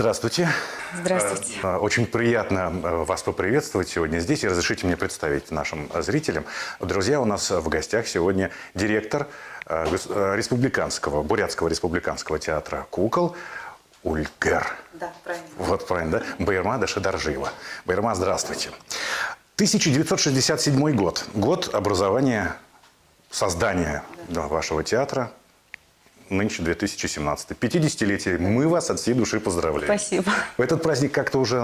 Здравствуйте. Здравствуйте. Очень приятно вас поприветствовать сегодня здесь. И разрешите мне представить нашим зрителям. Друзья, у нас в гостях сегодня директор Бурятского республиканского театра кукол Ульгер. Да, правильно. Вот правильно, да? Байырма Шадаржиева. Байырма, здравствуйте. 1967 год. Год образования, создания вашего театра. Нынче 2017. 50-летие. Мы вас от всей души поздравляем. Спасибо. Этот праздник как-то уже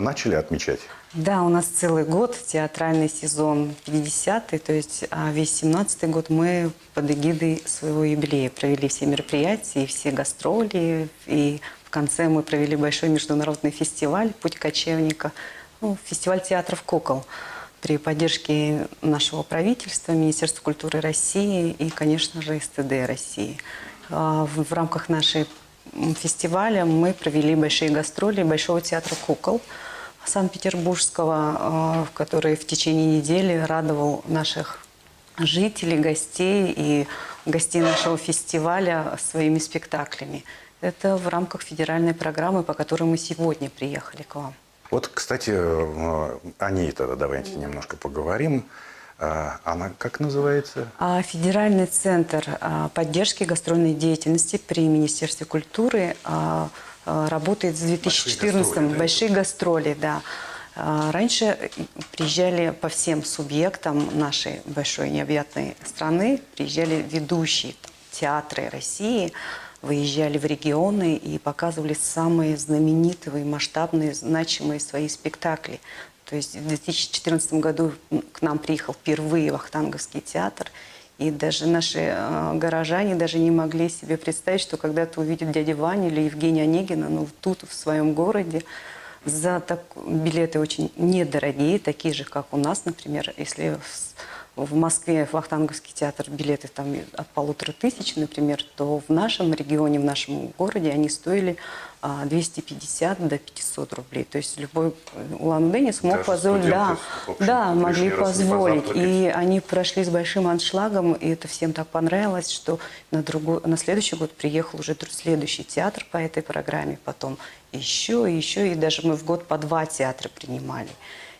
начали отмечать? Да, у нас целый год, театральный сезон 50-й, то есть весь 17-й год мы под эгидой своего юбилея провели все мероприятия, и все гастроли, и в конце мы провели большой международный фестиваль «Путь кочевника», фестиваль театров кукол при поддержке нашего правительства, Министерства культуры России и, конечно же, СТД России. В рамках нашей фестиваля мы провели большие гастроли Большого театра кукол Санкт-Петербургского, который в течение недели радовал наших жителей, гостей и гостей нашего фестиваля своими спектаклями. Это в рамках федеральной программы, по которой мы сегодня приехали к вам. Вот, кстати, о ней тогда давайте немножко поговорим. Она как называется? Федеральный центр поддержки гастрольной деятельности при Министерстве культуры работает с 2014-м. Большие гастроли, да. Раньше приезжали по всем субъектам нашей большой необъятной страны, приезжали ведущие театры России, выезжали в регионы и показывали самые знаменитые, масштабные, значимые свои спектакли. То есть в 2014 году к нам приехал впервые Вахтанговский театр, и даже наши горожане даже не могли себе представить, что когда-то увидят дядю Ваню или Евгения Онегина, тут, в своем городе. Билеты очень недорогие, такие же, как у нас, например, если в Москве в Вахтанговский театр билеты там от 1500, например, то в нашем регионе, в нашем городе они стоили 250 до 500 рублей. То есть любой Улан-Удэ не смог позволить. Да, могли позволить. И они прошли с большим аншлагом, и это всем так понравилось, что на следующий год приехал уже следующий театр по этой программе, потом еще, и даже мы в год по 2 театра принимали.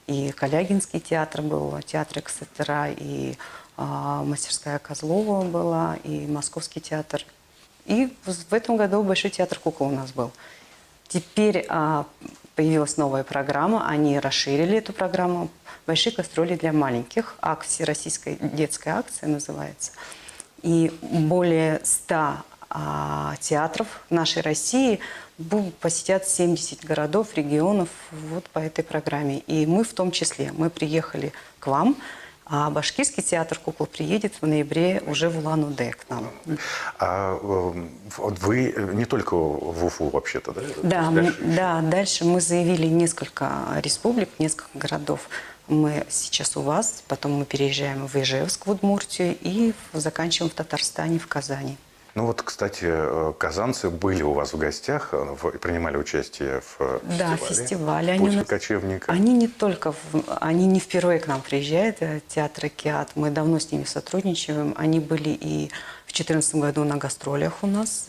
И Калягинский театр был, театр КСТРА, и мастерская Козлова была, и Московский театр. И в этом году Большой театр кукол у нас был. Теперь появилась новая программа, они расширили эту программу. Большие гастроли для маленьких, всероссийская детская акция называется. И более 100 театров нашей России посетят 70 городов, регионов вот по этой программе. И мы в том числе. Мы приехали к вам, а Башкирский театр кукол приедет в ноябре уже в Улан-Удэ к нам. Вы не только в Уфу вообще-то, да? Да, дальше мы заявили несколько республик, несколько городов. Мы сейчас у вас, потом мы переезжаем в Ижевск, в Удмуртию и заканчиваем в Татарстане, в Казани. Ну вот, кстати, казанцы были у вас в гостях, принимали участие в фестивале. «Путь кочевника». Они не впервые к нам приезжают, театр «Океат». Мы давно с ними сотрудничаем. Они были и в 2014 году на гастролях у нас.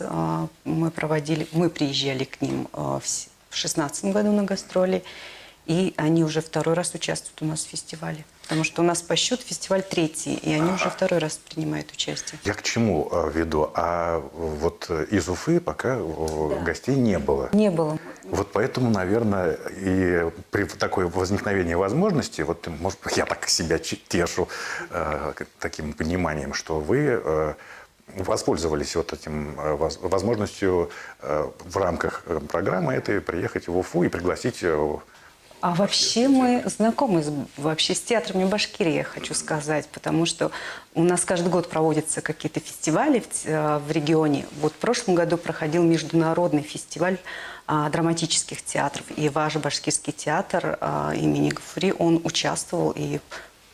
Мы приезжали к ним в 2016 году на гастроли. И они уже второй раз участвуют у нас в фестивале. Потому что у нас по счету фестиваль 3-й, и они уже второй раз принимают участие. Я к чему веду? Вот из Уфы пока гостей не было. Не было. Вот поэтому, наверное, и при такой возникновении возможности, вот, может, я так себя тешу таким пониманием, что вы воспользовались вот этим возможностью в рамках программы этой приехать в Уфу и пригласить. Вообще мы знакомы с театрами Башкирии, я хочу сказать, потому что у нас каждый год проводятся какие-то фестивали в регионе. Вот в прошлом году проходил международный фестиваль драматических театров, и ваш Башкирский театр имени Гафури, он участвовал, и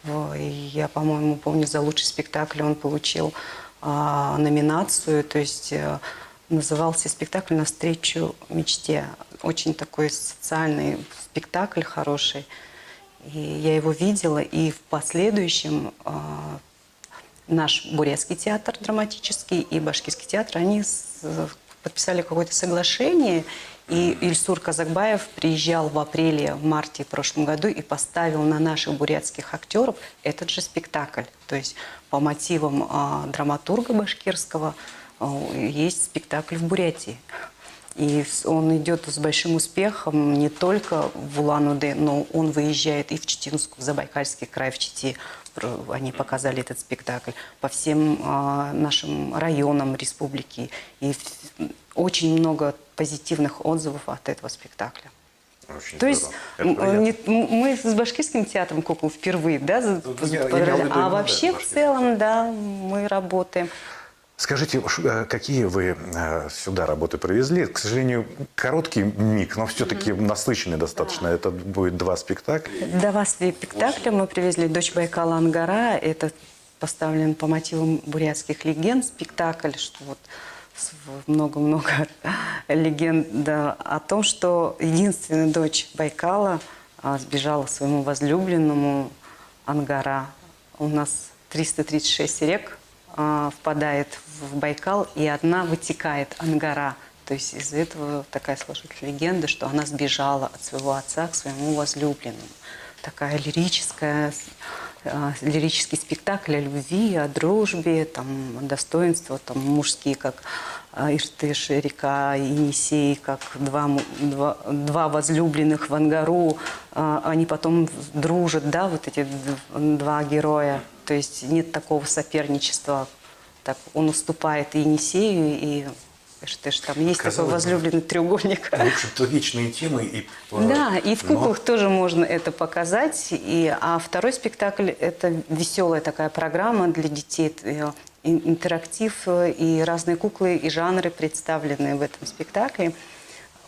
я, по-моему, помню, за лучший спектакль он получил номинацию, то есть назывался спектакль «Навстречу мечте». Очень такой социальный спектакль хороший. И я его видела, и в последующем наш Бурятский театр драматический и Башкирский театр, они подписали какое-то соглашение, и Ильсур Казакбаев приезжал в апреле-марте в прошлом году и поставил на наших бурятских актеров этот же спектакль. То есть по мотивам драматурга башкирского есть спектакль в Бурятии. И он идет с большим успехом не только в Улан-Удэ, но он выезжает и в Читинск, в Забайкальский край, в Чите. Они показали этот спектакль по всем нашим районам республики. И очень много позитивных отзывов от этого спектакля. Очень То есть здорово. Это приятно. мы с Башкирским театром кукол впервые, да, я имел в виду а именно, вообще да, в целом, да, мы работаем. Скажите, какие вы сюда работы привезли? К сожалению, короткий миг, но все-таки насыщенный достаточно. Это будет 2 спектакля. 2 спектакля мы привезли. «Дочь Байкала Ангара». Это поставлен по мотивам бурятских легенд спектакль, что вот много-много легенд о том, что единственная дочь Байкала сбежала своему возлюбленному Ангара. У нас 336 рек впадает в Байкал, и одна вытекает Ангара. То есть из-за этого такая сложилась легенда, что она сбежала от своего отца к своему возлюбленному. Такая лирический спектакль о любви, о дружбе, там, достоинства, там, мужские, как Иртыш, река, Енисей, как два возлюбленных в Ангару, они потом дружат, да, вот эти 2 героя. То есть нет такого соперничества. Так, он уступает и Енисею, и Иртыш. Там есть такой возлюбленный треугольник. В общем-то, вечные темы. Да, и в куклах тоже можно это показать. А второй спектакль – это веселая такая программа для детей. Интерактив и разные куклы и жанры представлены в этом спектакле.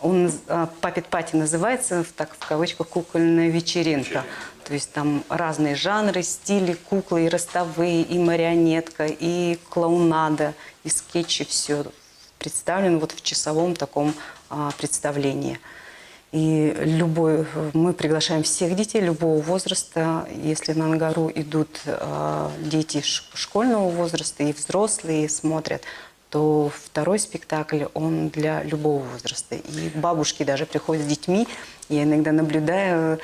Он «Папит Пати» называется, так в кавычках, «Кукольная вечеринка». То есть там разные жанры, стили, куклы, и ростовые, и марионетка, и клоунада, и скетчи, все представлено вот в часовом таком представлении. И мы приглашаем всех детей любого возраста. Если на Ангару идут дети школьного возраста и взрослые смотрят, то второй спектакль, он для любого возраста. И бабушки даже приходят с детьми. Я иногда наблюдаю,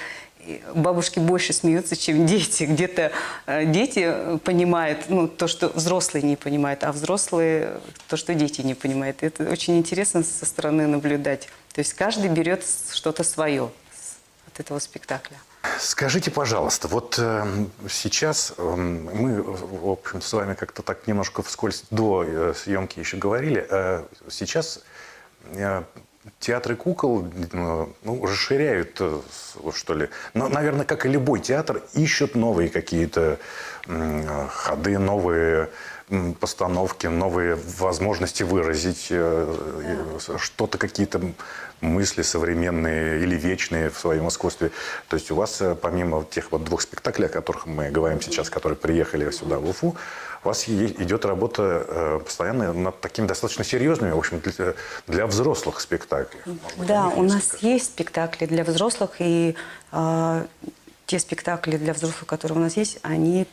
бабушки больше смеются, чем дети. Где-то дети понимают то, что взрослые не понимают, а взрослые то, что дети не понимают. Это очень интересно со стороны наблюдать. То есть каждый берет что-то свое от этого спектакля. Скажите, пожалуйста, вот сейчас мы, в общем, с вами как-то так немножко вскользь до съемки еще говорили, сейчас театры кукол расширяют, что ли. Но, наверное, как и любой театр, ищут новые какие-то ходы, новые постановки, новые возможности выразить что-то, какие-то мысли современные или вечные в своем искусстве. То есть у вас, помимо тех вот 2 спектаклей, о которых мы говорим сейчас, которые приехали сюда в Уфу, у вас идет работа постоянно над такими достаточно серьезными, в общем, для взрослых спектаклей. Да, у нас есть спектакли для взрослых, и те спектакли для взрослых, которые у нас есть, они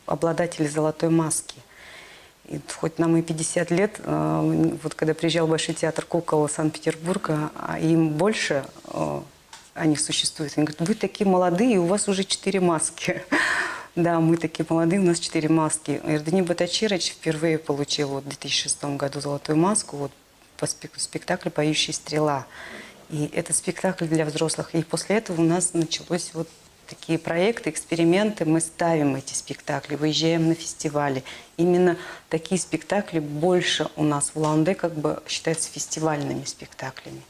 обладатели золотой маски. И хоть нам и 50 лет, вот когда приезжал Большой театр кукол Санкт-Петербурга, им больше они существуют. Они говорят: вы такие молодые, у вас уже 4 маски. Да, мы такие молодые, у нас 4 маски. Эрдени Батачирович впервые получил в 2006 году золотую маску вот, по спектаклю «Поющая стрела». И это спектакль для взрослых. И после этого у нас началось вот такие проекты, эксперименты. Мы ставим эти спектакли, выезжаем на фестивали. Именно такие спектакли больше у нас в Улан-Удэ как бы считаются фестивальными спектаклями.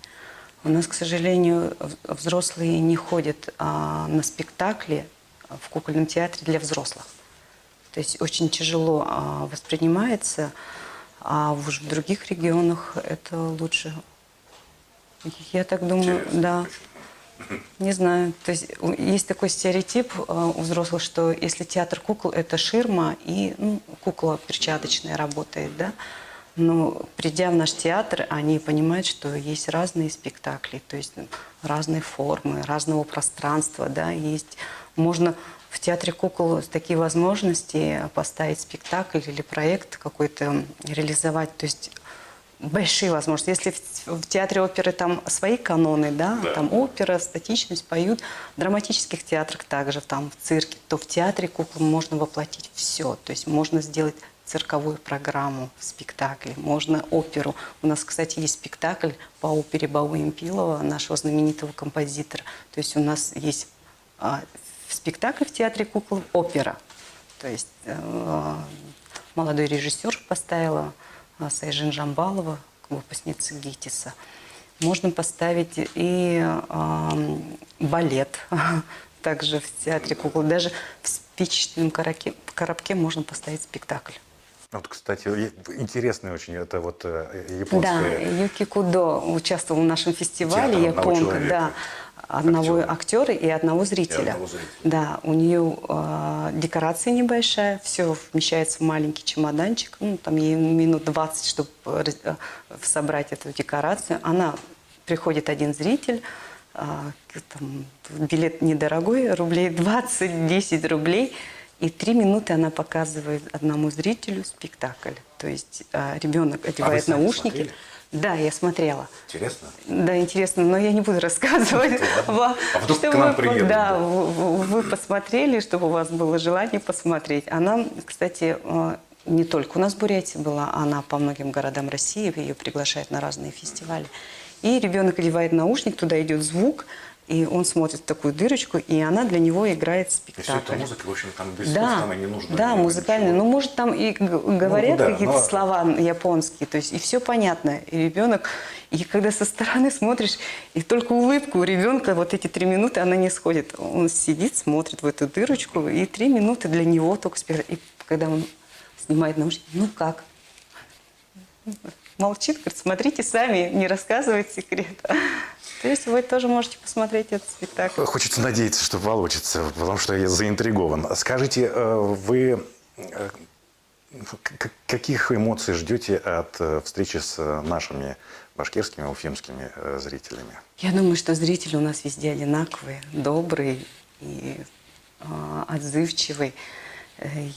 У нас, к сожалению, взрослые не ходят на спектакли в кукольном театре для взрослых. То есть очень тяжело воспринимается, а уж в других регионах это лучше. Я так думаю, интересно, да. Не знаю. То есть есть такой стереотип у взрослых, что если театр кукол – это ширма, и кукла перчаточная работает, да. Но придя в наш театр, они понимают, что есть разные спектакли, то есть разные формы, разного пространства, да. Можно в театре кукол такие возможности поставить спектакль или проект какой-то реализовать. То есть большие возможности. Если в театре оперы там свои каноны, да, там опера, статичность, поют, в драматических театрах также, там в цирке, то в театре кукол можно воплотить все. То есть можно сделать цирковую программу в спектакле, можно оперу. У нас, кстати, есть спектакль по опере Бауи Импилова, нашего знаменитого композитора. То есть у нас есть спектакль в театре кукол опера. То есть молодой режиссер поставила Сайжин Жамбалова, выпускница ГИТИСа. Можно поставить и балет также в театре кукол. Даже в спичечном коробке можно поставить спектакль. Вот, кстати, интересный очень, это вот Да, японская... Юки Кудо участвовал в нашем фестивале, Театр одного японка, человека. да, одного Актера. актера и одного зрителя. Да, у нее декорация небольшая, все вмещается в маленький чемоданчик, ну, там ей минут 20, чтобы собрать эту декорацию. Приходит один зритель, там, билет недорогой, рублей 20, 10 рублей, и 3 минуты она показывает одному зрителю спектакль. То есть ребенок одевает сами наушники. смотрели? Да, я смотрела. Интересно? Да, интересно, но я не буду рассказывать. А вдруг к нам приедут? Да, вы посмотрели, чтобы у вас было желание посмотреть. Она, кстати, не только у нас в Бурятии была, она по многим городам России, ее приглашают на разные фестивали. И ребенок одевает наушник, туда идет звук, и он смотрит в такую дырочку, и она для него играет спектакль. И все это музыка, в общем, там без слов Да, там и не нужно. да, музыкальный. Ну, может, там и говорят да, какие-то но- слова японские, то есть и все понятно. И ребенок, и когда со стороны смотришь, и только улыбку у ребенка вот эти 3 минуты, она не сходит. Он сидит, смотрит в эту дырочку, и 3 минуты для него только спектакль. И когда он снимает наушники, ну как? Молчит, говорит, смотрите сами, не рассказывает секрет. То есть вы тоже можете посмотреть этот спектакль. Хочется надеяться, что получится, потому что я заинтригован. Скажите, вы каких эмоций ждете от встречи с нашими башкирскими, уфимскими зрителями? Я думаю, что зрители у нас везде одинаковые, добрые и отзывчивые.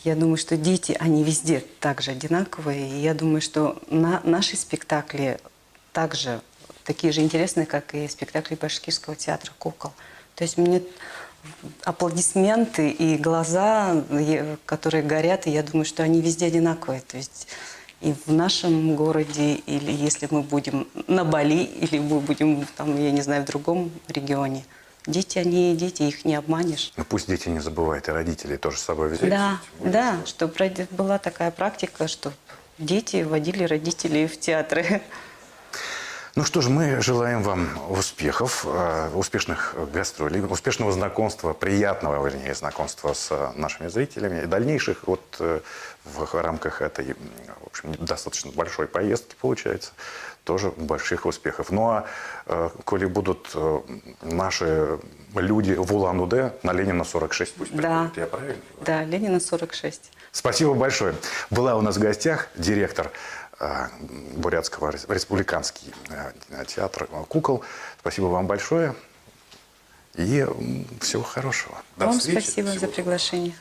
Я думаю, что дети, они везде также одинаковые. И я думаю, что наши спектакли также такие же интересные, как и спектакли Башкирского театра кукол. То есть мне аплодисменты и глаза, которые горят, и я думаю, что они везде одинаковые. То есть и в нашем городе, или если мы будем на Бали, или мы будем, там, я не знаю, в другом регионе. Дети, они дети, их не обманешь. Ну, пусть дети не забывают, и родителей тоже с собой взять. Да, да, что была такая практика, что дети водили родителей в театры. Ну что ж, мы желаем вам успехов, успешных гастролей, успешного знакомства, приятного, вернее, знакомства с нашими зрителями и дальнейших в рамках этой, в общем, достаточно большой поездки, получается, тоже больших успехов. Ну а коли будут наши люди в Улан-Удэ, на Ленина 46 пусть приходят, я правильно говорю? Да, Ленина 46. Спасибо большое. Была у нас в гостях директор Бурятского республиканский театр кукол. Спасибо вам большое и всего хорошего. До Вам встречи. спасибо за приглашение.